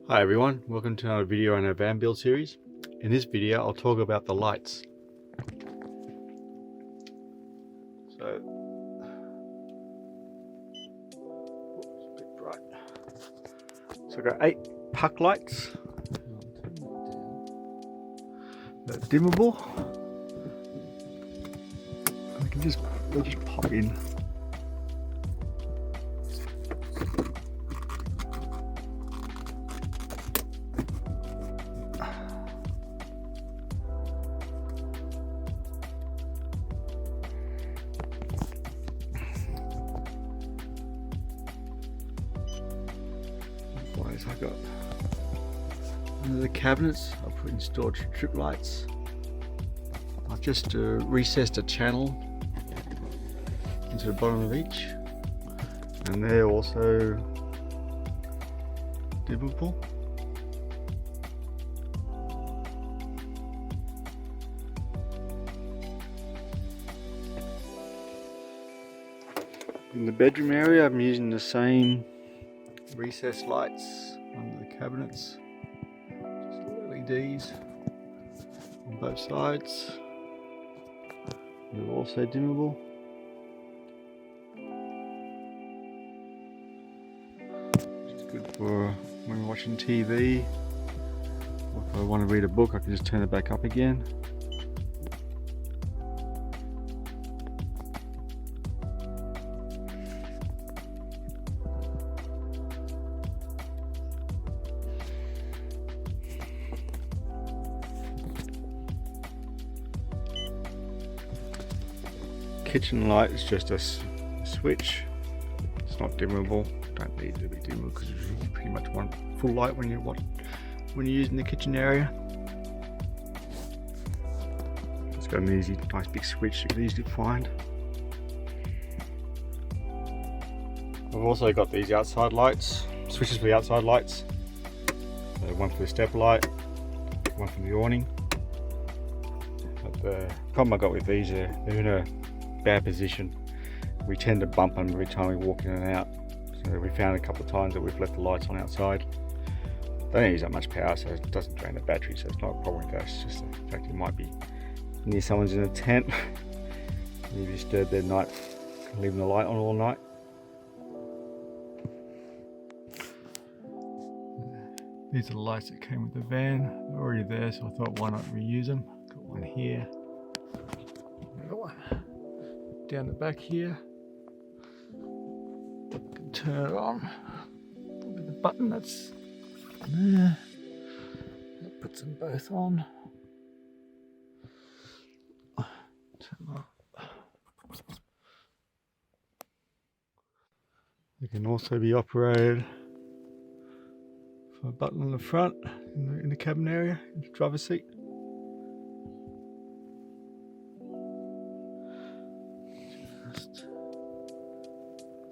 Hi everyone, welcome to another video on our van build series. In this video I'll talk about the lights. So, it's a bit bright. So I've got 8 puck lights. They're dimmable. They just pop in. I got under the cabinets. I put in storage strip lights. I've just recessed a channel into the bottom of each, and they're also dimmable. In the bedroom area, I'm using the same recessed lights under the cabinets, just LEDs on both sides. They're also dimmable. Which is good for when we're watching TV, or if I want to read a book I can just turn it back up again. Kitchen light is just a switch. It's not dimmable. Don't need it to be dimmable because you pretty much want full light when you're using the kitchen area. It's got an easy, nice big switch you can easily find. I've also got these outside lights, switches for the outside lights. So one for the step light, one for the awning. But the problem I got with these, they're in a bad position. We tend to bump them every time we walk in and out, so we found a couple of times that we've left the lights on outside. They don't use that much power, so it doesn't drain the battery, so it's not a problem with that. It's just the fact it might be near someone's in a tent and you disturb their night, leaving the light on all night. These are the lights that came with the van. They're already there, so I thought why not reuse them. Got one here, got one down the back here. Can turn it on with the button that's there. That puts them both on. Turn them up. They can also be operated from a button on the front in the cabin area, in the driver's seat.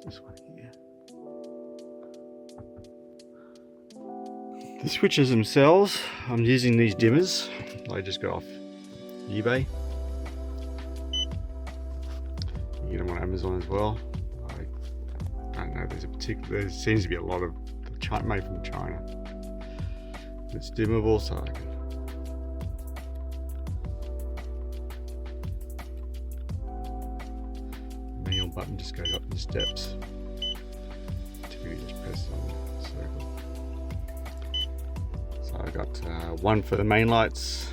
This one here. The switches themselves, I'm using these dimmers. I just got off eBay. You get them on Amazon as well. I don't know, there seems to be a lot of made from China. It's dimmable, so I can manual button just goes up the steps. Typically just press on the circle. So I got one for the main lights,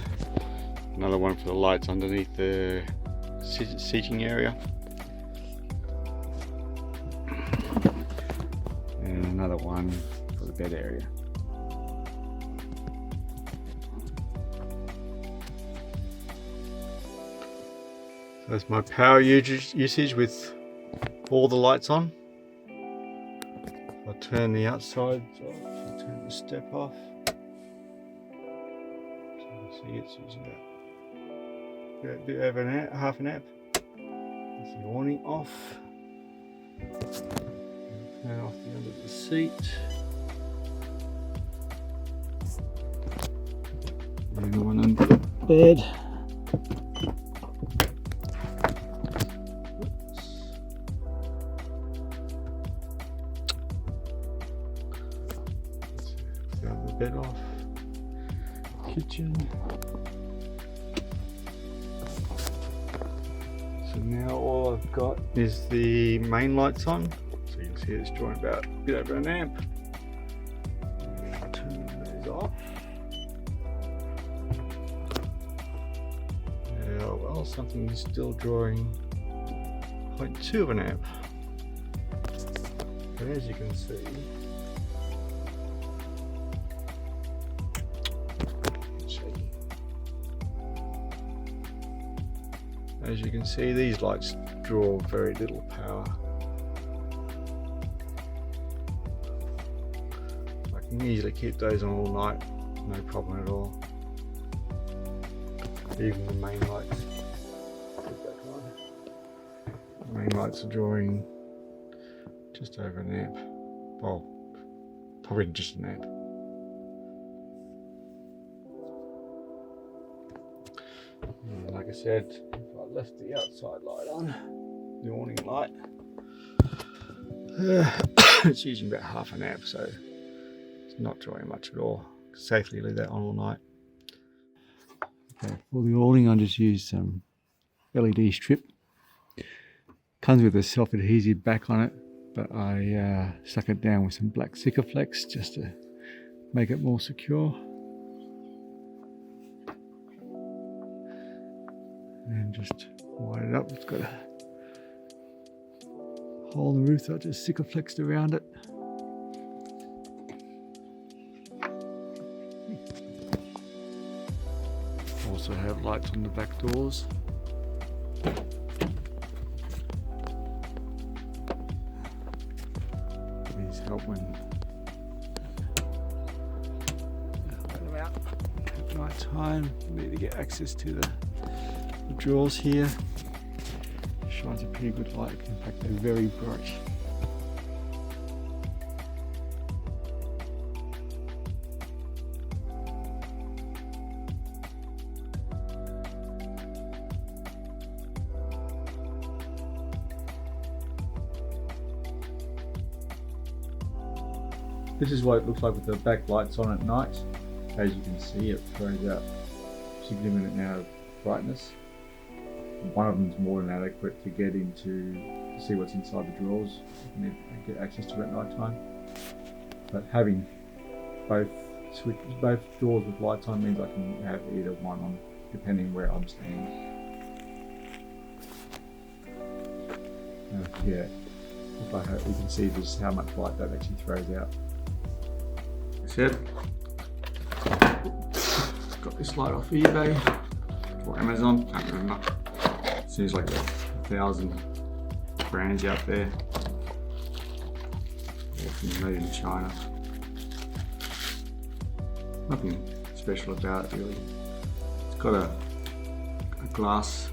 another one for the lights underneath the seating area, and another one for the bed area. That's my power usage with all the lights on. I'll turn the outside off, I'll turn the step off. So you can see it's using a bit over half an amp. That's the awning off. Turn off the under the seat. And the one under the bed. kitchen. So now all I've got is the main lights on. So you can see it's drawing about a bit over an amp. Turn those off. Now, well, something is still drawing 0.2 of an amp. But as you can see, these lights draw very little power. I can easily keep those on all night, no problem at all. Even the main lights. The main lights are drawing just over an amp. Well, probably just an amp. And like I said, if I left the outside light on, the awning light, it's using about half an amp, so it's not drawing much at all. Safely leave that on all night. Okay, for the awning I just used some LED strip. Comes with a self-adhesive back on it, but I stuck it down with some black Sikaflex just to make it more secure. And just wide it up. It's got a hole in the roof that I just Sikaflexed around it. Also have lights on the back doors. These help when let them out at night time. You need to get access to the drawers here. Shines a pretty good light. In fact, they're very bright. This is what it looks like with the back lights on at night. As you can see, it throws out a significant amount of brightness. One of them is more than adequate to get into to see what's inside the drawers and get access to it at night time. But having both drawers with lights on means I can have either one on depending where I'm standing. Yeah, if I have, you can see just how much light that actually throws out. Said, got this light off eBay or Amazon, can't remember. Seems like 1,000 brands out there, all made in China. Nothing special about it really. It's got a glass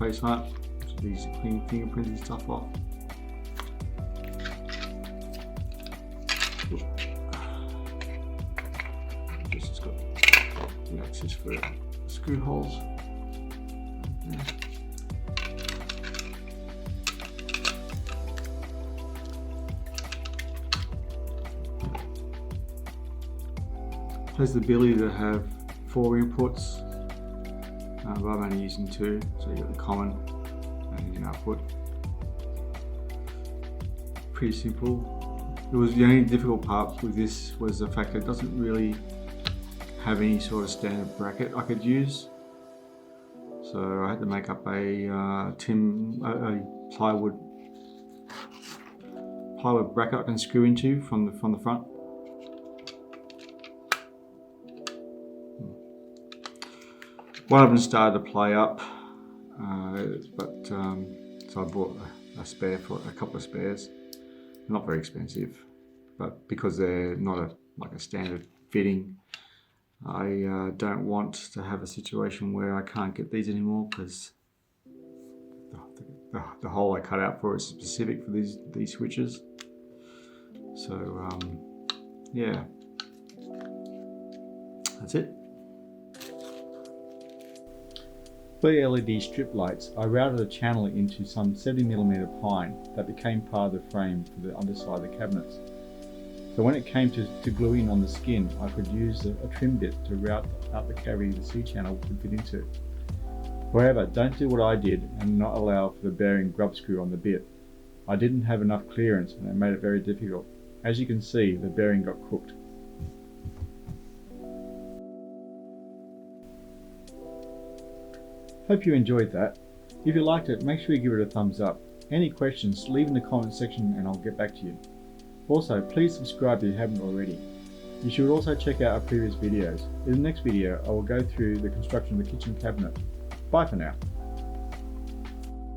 face on it, so these clean fingerprints and stuff off. It's got the access for screw holes. Has the ability to have 4 inputs, but I'm only using 2, so you've got the common and an output. Pretty simple. It was the only difficult part with this was the fact that it doesn't really have any sort of standard bracket I could use. So I had to make up a plywood bracket I can screw into from the front. One of them started to play up, so I bought a spare for a couple of spares. Not very expensive, but because they're not like a standard fitting, I don't want to have a situation where I can't get these anymore because the hole I cut out for is specific for these switches. So yeah, that's it. For the LED strip lights, I routed a channel into some 70mm pine that became part of the frame for the underside of the cabinets. So when it came to gluing on the skin, I could use a trim bit to route out the cavity the C-channel could fit into. However, don't do what I did and not allow for the bearing grub screw on the bit. I didn't have enough clearance and it made it very difficult. As you can see, the bearing got cooked. Hope you enjoyed that. If you liked it, make sure you give it a thumbs up. Any questions, leave in the comment section and I'll get back to you. Also, please subscribe if you haven't already. You should also check out our previous videos. In the next video, I will go through the construction of the kitchen cabinet. Bye for now.